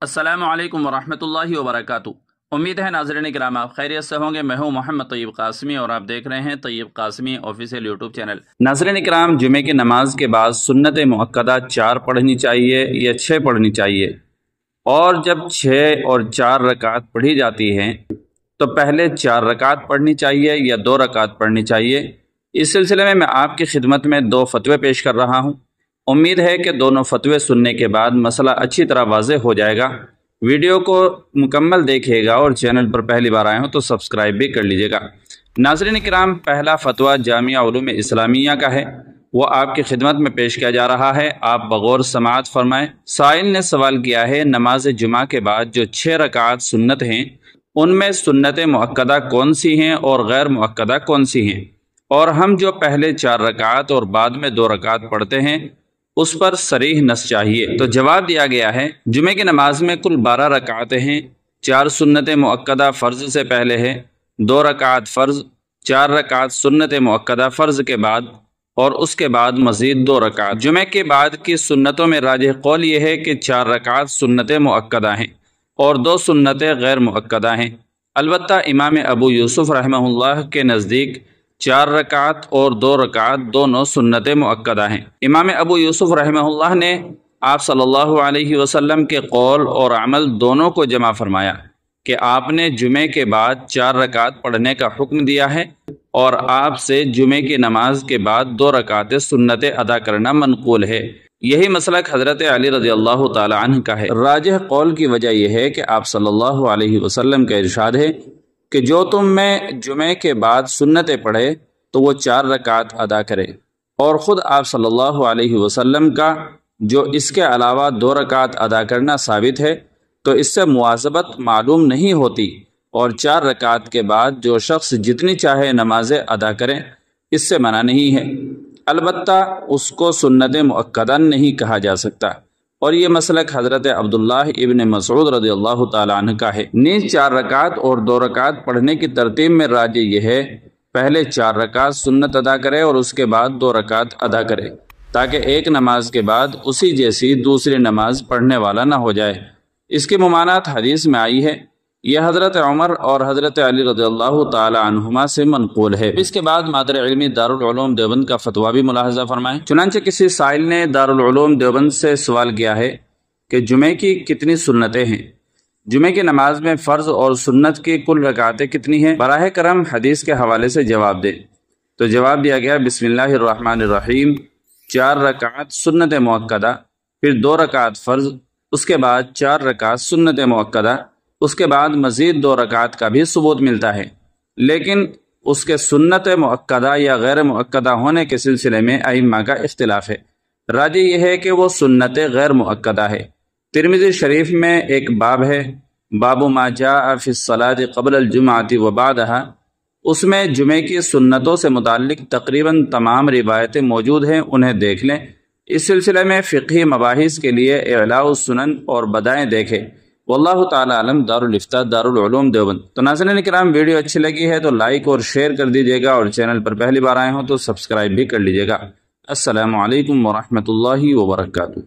السلام علیکم ورحمۃ اللہ وبرکاتہ۔ امید ہے ناظرین کرام آپ خیریت سے ہوں گے۔ میں ہوں محمد طیب قاسمی اور آپ دیکھ رہے ہیں طیب قاسمی آفیشیل یوٹیوب چینل۔ ناظرین کرام، جمعے کی نماز کے بعد سنت مؤکدہ 4 پڑھنی چاہیے یا 6 پڑھنی چاہیے؟ اور جب 6 اور 4 رکعت پڑھی جاتی ہیں تو پہلے 4 رکعت پڑھنی چاہیے یا 2 رکعت پڑھنی چاہیے؟ اس سلسلے میں آپ کی خدمت میں 2 فتوے پیش کر رہا ہوں۔ امید ہے کہ دونوں فتوے سننے کے بعد مسئلہ اچھی طرح واضح ہو جائے گا۔ ویڈیو کو مکمل دیکھیے گا اور چینل پر پہلی بار آئے ہوں تو سبسکرائب بھی کر لیجیے گا۔ ناظرین کرام، پہلا فتویٰ جامعہ علوم اسلامیہ کا ہے، وہ آپ کی خدمت میں پیش کیا جا رہا ہے، آپ بغور سماعت فرمائیں۔ سائل نے سوال کیا ہے، نماز جمعہ کے بعد جو 6 رکعت سنت ہیں ان میں سنت مؤکدہ کون سی ہیں اور غیر مؤکدہ کون سی ہیں؟ اور ہم جو پہلے 4 رکعت اور بعد میں 2 رکعت پڑھتے ہیں اس پر صریح نص چاہیے۔ تو جواب دیا گیا ہے، جمعے کی نماز میں کل 12 رکعتیں ہیں، 4 سنت مؤکدہ فرض سے پہلے ہے، 2 رکعت فرض، 4 رکعت سنت مؤکدہ فرض کے بعد اور اس کے بعد مزید 2 رکعت۔ جمعے کے بعد کی سنتوں میں راجح قول یہ ہے کہ 4 رکعت سنت مؤکدہ ہیں اور 2 سنتیں غیر مؤکدہ ہیں۔ البتہ امام ابو یوسف رحمہ اللہ کے نزدیک 4 رکعت اور 2 رکعت دونوں سنت مؤکدہ ہیں۔ امام ابو یوسف رحمہ اللہ نے آپ صلی اللہ علیہ وسلم کے قول اور عمل دونوں کو جمع فرمایا کہ آپ نے جمعے کے بعد 4 رکعت پڑھنے کا حکم دیا ہے اور آپ سے جمعے کی نماز کے بعد 2 رکعت سنت ادا کرنا منقول ہے۔ یہی مسلک حضرت علی رضی اللہ تعالی عنہ کا ہے۔ راجح قول کی وجہ یہ ہے کہ آپ صلی اللہ علیہ وسلم کا ارشاد ہے کہ جو تم میں جمعے کے بعد سنتیں پڑھے تو وہ 4 رکعت ادا کرے، اور خود آپ صلی اللہ علیہ وسلم کا جو اس کے علاوہ 2 رکعت ادا کرنا ثابت ہے تو اس سے مواظبت معلوم نہیں ہوتی، اور 4 رکعت کے بعد جو شخص جتنی چاہے نمازیں ادا کرے اس سے منع نہیں ہے، البتہ اس کو سنت مؤکدہ نہیں کہا جا سکتا۔ اور یہ مسلک حضرت عبداللہ ابن مسعود رضی اللہ تعالیٰ عنہ کا ہے۔ نیز 4 رکعت اور 2 رکعت پڑھنے کی ترتیب میں راجح یہ ہے، پہلے 4 رکعت سنت ادا کرے اور اس کے بعد 2 رکعت ادا کرے، تاکہ ایک نماز کے بعد اسی جیسی دوسری نماز پڑھنے والا نہ ہو جائے۔ اس کی ممانعت حدیث میں آئی ہے، یہ حضرت عمر اور حضرت علی رضی اللہ تعالی عنہما سے منقول ہے۔ اس کے بعد مادر علمی دارالعلوم دیوبند کا فتویٰ بھی ملاحظہ فرمائیں۔ چنانچہ کسی سائل نے دارالعلوم دیوبند سے سوال کیا ہے کہ جمعے کی کتنی سنتیں ہیں؟ جمعے کی نماز میں فرض اور سنت کی کل رکعتیں کتنی ہیں؟ براہ کرم حدیث کے حوالے سے جواب دیں۔ تو جواب دیا گیا، بسم اللہ الرحمن الرحیم، 4 رکعت سنت مؤکدہ، پھر 2 رکعت فرض، اس کے بعد 4 رکعت سنت مؤکدہ، اس کے بعد مزید 2 رکعت کا بھی ثبوت ملتا ہے، لیکن اس کے سنت مؤکدہ یا غیر مؤکدہ ہونے کے سلسلے میں ائمہ کا اختلاف ہے۔ راجح یہ ہے کہ وہ سنت غیر مؤکدہ ہے۔ ترمذی شریف میں ایک باب ہے، باب ما جاء فی الصلاۃ قبل الجمعۃ وبعدہا، اس میں جمعے کی سنتوں سے متعلق تقریباً تمام روایتیں موجود ہیں، انہیں دیکھ لیں۔ اس سلسلے میں فقہی مباحث کے لیے اعلاء السنن اور بدائیں دیکھیں۔ واللہ تعالی علم۔ دارالفتاء دارالعلوم دیوبند۔ تو ناظرین کرام، ویڈیو اچھی لگی ہے تو لائک اور شیئر کر دیجیے گا، اور چینل پر پہلی بار آئے ہوں تو سبسکرائب بھی کر لیجیے گا۔ السلام علیکم ورحمۃ اللہ وبرکاتہ۔